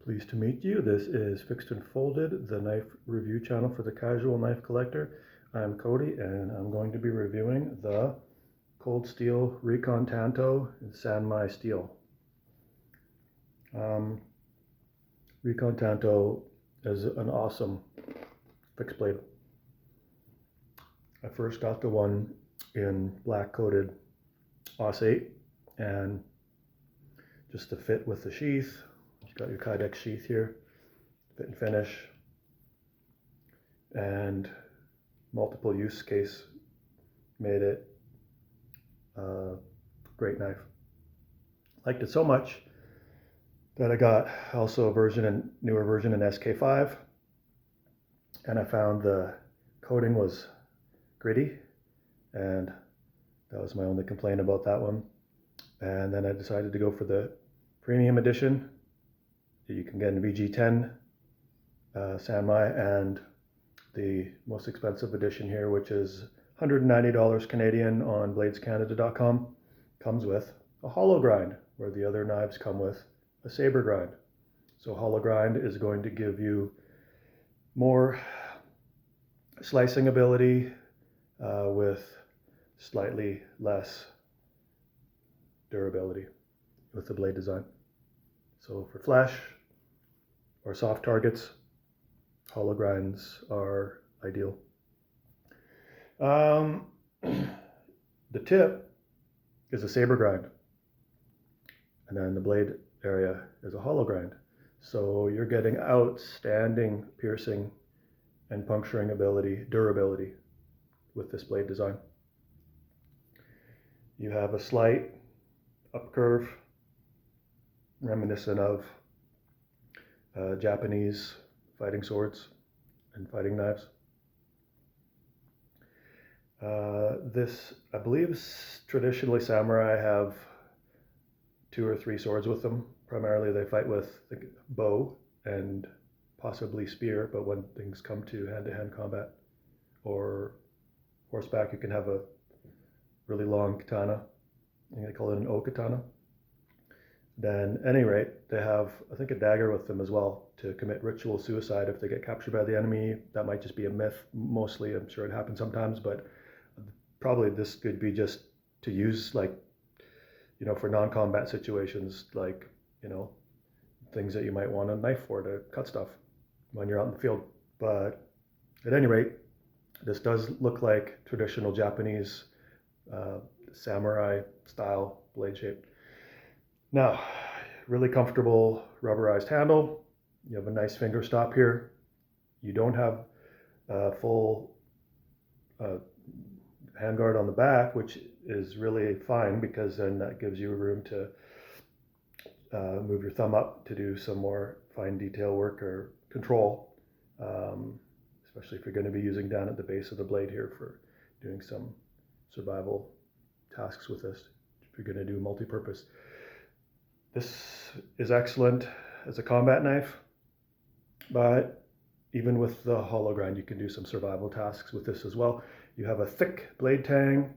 Pleased to meet you. This is Fixed and Folded, the knife review channel for the casual knife collector. I'm Cody and I'm going to be reviewing the Cold Steel Recon Tanto Sanmai steel. Recon Tanto is an awesome fixed blade. I first got the one in black coated Aus 8, and just to fit with the sheath, you've got your Kydex sheath here, fit and finish, and multiple use case made it a great knife. Liked it so much that I got also a newer version in SK5, and I found the coating was gritty, and that was my only complaint about that one. And then I decided to go for the premium edition that you can get in VG10 Sanmai, and the most expensive edition here, which is $190 Canadian on bladescanada.com, comes with a hollow grind, where the other knives come with a saber grind. So hollow grind is going to give you more slicing ability with slightly less durability with the blade design. So for flesh or soft targets, hollow grinds are ideal. The tip is a saber grind, and then the blade area is a hollow grind. So you're getting outstanding piercing and puncturing durability with this blade design. You have a slight up curve reminiscent of Japanese fighting swords and fighting knives. This, I believe, traditionally samurai have 2 or 3 swords with them. Primarily they fight with the bow and possibly spear, but when things come to hand-to-hand combat or horseback, you can have a really long katana. I think they call it an O-katana. Then, at any rate, they have, I think, a dagger with them as well to commit ritual suicide if they get captured by the enemy. That might just be a myth. Mostly, I'm sure it happens sometimes, but probably this could be just to use, like, for non-combat situations, like, things that you might want a knife for to cut stuff when you're out in the field. But at any rate, this does look like traditional Japanese samurai style blade shape. Now, really comfortable rubberized handle. You have a nice finger stop here. You don't have a full handguard on the back, which is really fine, because then that gives you room to move your thumb up to do some more fine detail work or control, especially if you're going to be using down at the base of the blade here for doing some survival tasks with this, if you're going to do multi-purpose. This is excellent as a combat knife, but even with the hollow grind, you can do some survival tasks with this as well. You have a thick blade tang,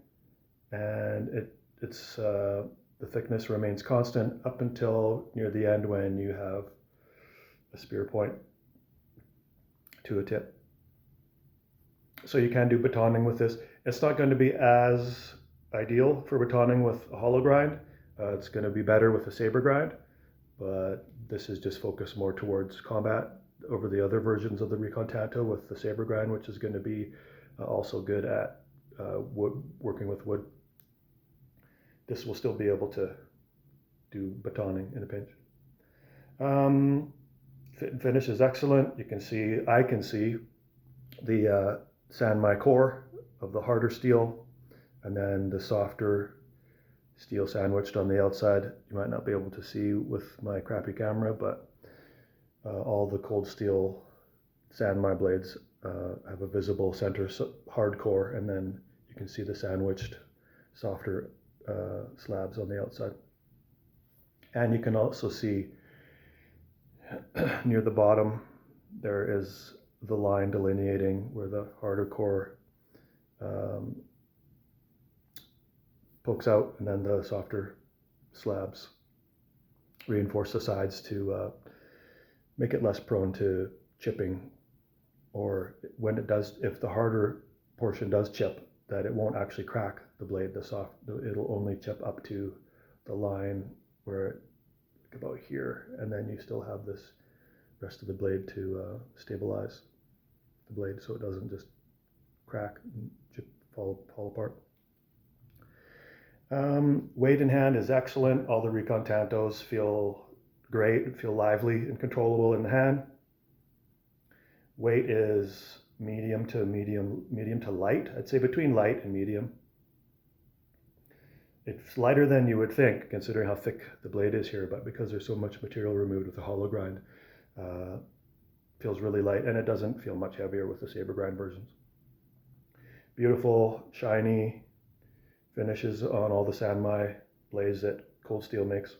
and the thickness remains constant up until near the end, when you have a spear point to a tip. So you can do batoning with this. It's not going to be as ideal for batoning with a hollow grind. It's going to be better with a saber grind, but this is just focused more towards combat over the other versions of the Recon Tanto with the saber grind, which is going to be also good at working with wood. This will still be able to do batoning in a pinch. Fit and finish is excellent. I can see the Sanmai core of the harder steel, and then the softer steel sandwiched on the outside. You might not be able to see with my crappy camera, but all the cold steel Sanmai blades have a visible center hard core, and then you can see the sandwiched softer slabs on the outside. And you can also see near the bottom there is the line delineating where the harder core pokes out, and then the softer slabs reinforce the sides to make it less prone to chipping, or when it does, if the harder portion does chip, that it won't actually crack the blade. It'll only chip up to the line where it, about here, and then you still have this rest of the blade to stabilize the blade so it doesn't just crack and chip, fall apart. Weight in hand is excellent. All the Recon Tantos feel great, feel lively and controllable in the hand. Weight is medium to light. I'd say between light and medium. It's lighter than you would think, considering how thick the blade is here, but because there's so much material removed with the hollow grind, feels really light, and it doesn't feel much heavier with the saber grind versions. Beautiful, shiny finishes on all the Sanmai blades that Cold Steel makes.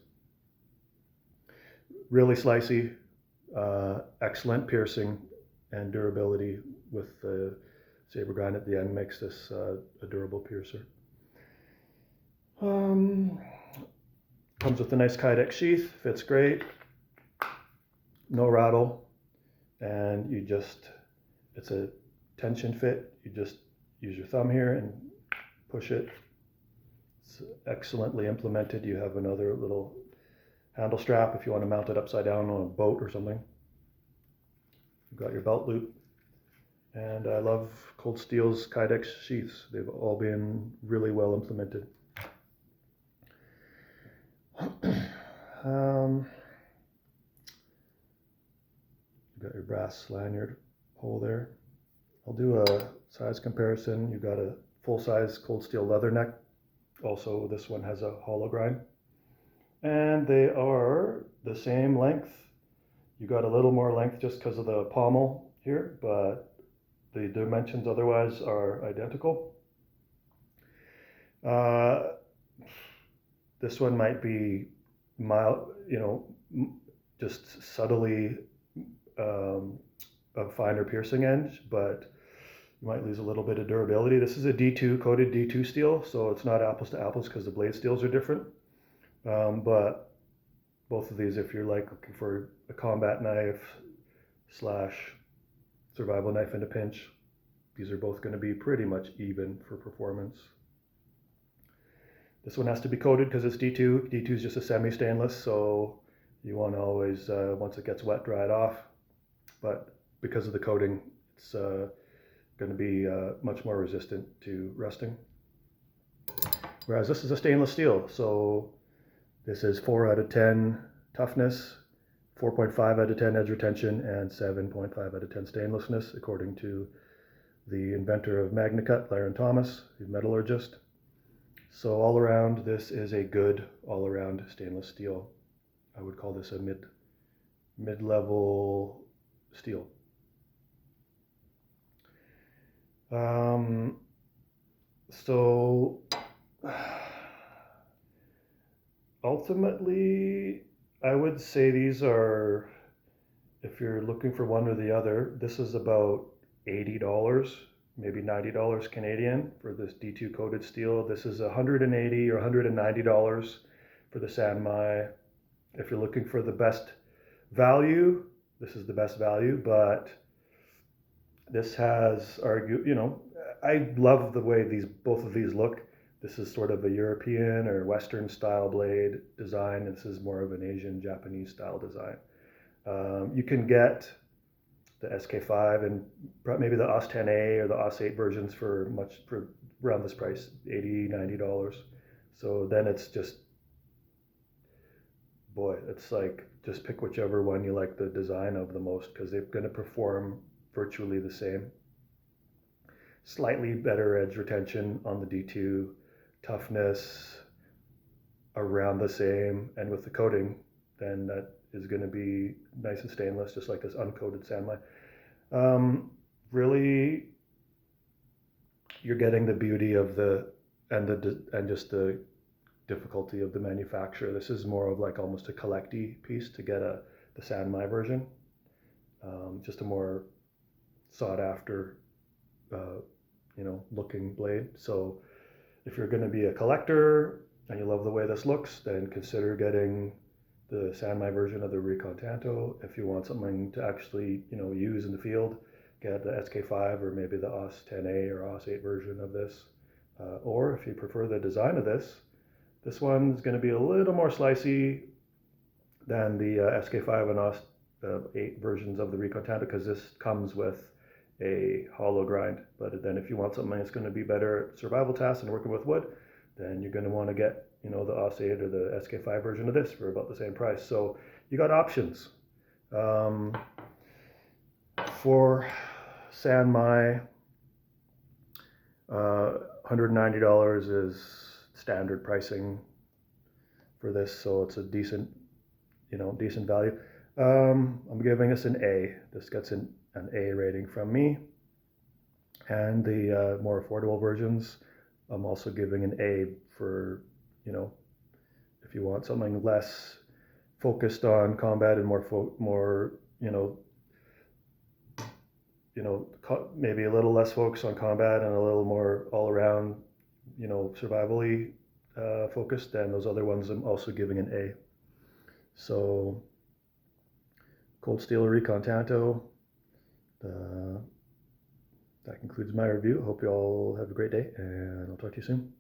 Really slicey, excellent piercing and durability with the saber grind at the end makes this a durable piercer. Comes with a nice Kydex sheath, fits great, no rattle, and it's a tension fit. You just use your thumb here and push it. It's excellently implemented. You have another little handle strap if you want to mount it upside down on a boat or something. You've got your belt loop, and I love Cold Steel's Kydex sheaths. They've all been really well implemented. You've got your brass lanyard hole there. I'll do a size comparison. You've got a full-size Cold Steel leather neck. Also, this one has a hollow grind. And they are the same length. You got a little more length just because of the pommel here, but the dimensions otherwise are identical. This one might be mild, just subtly a finer piercing edge, but you might lose a little bit of durability. This is a D2 coated D2 steel, so it's not apples to apples because the blade steels are different. But both of these, if you're looking for a combat knife / survival knife in a pinch, these are both going to be pretty much even for performance. This one has to be coated because it's D2. D2 is just a semi-stainless, so you want to always, once it gets wet, dry it off. But because of the coating, it's going to be much more resistant to rusting. Whereas this is a stainless steel, so this is 4 out of 10 toughness, 4.5 out of 10 edge retention, and 7.5 out of 10 stainlessness, according to the inventor of MagnaCut, Laren Thomas, the metallurgist. So all around, this is a good all-around stainless steel. I would call this a mid-level steel. So ultimately, I would say these are, if you're looking for one or the other, this is about $80, maybe $90 Canadian for this D2 coated steel. This is $180 or $190 for the Sanmai. If you're looking for the best value, this is the best value, but this has I love the way both of these look. This is sort of a European or Western style blade design. This is more of an Asian, Japanese style design. You can get the SK5 and maybe the OS 10A or the OS 8 versions for around this price, $80, $90. So then it's just, it's like just pick whichever one you like the design of the most, because they're going to perform virtually the same. Slightly better edge retention on the D2, toughness around the same, and with the coating, then that is going to be nice and stainless, just like this uncoated Sanmai. Really, you're getting the beauty of and just the difficulty of the manufacture. This is more of like almost a collecty piece to get the Sanmai version. Just a more sought after looking blade. So if you're going to be a collector and you love the way this looks, then consider getting the Sanmai version of the Recon Tanto. If you want something to actually, use in the field, get the SK5 or maybe the OS 10A or OS 8 version of this. Or if you prefer the design of this one's going to be a little more slicey than the SK5 and OS 8 versions of the Recon Tanto, because this comes with a hollow grind. But then if you want something that's going to be better at survival tasks and working with wood, then you're going to want to get the OS 8 or the SK5 version of this for about the same price. So you got options. For Sanmai, $190 is standard pricing for this, so it's a decent value. I'm giving this an A. This gets an A rating from me. And the more affordable versions, I'm also giving an A for, if you want something less focused on combat and more, maybe a little less focused on combat and a little more all around, survivally focused, then those other ones I'm also giving an A. So Cold Steel Recon Tanto. That concludes my review. Hope you all have a great day, and I'll talk to you soon.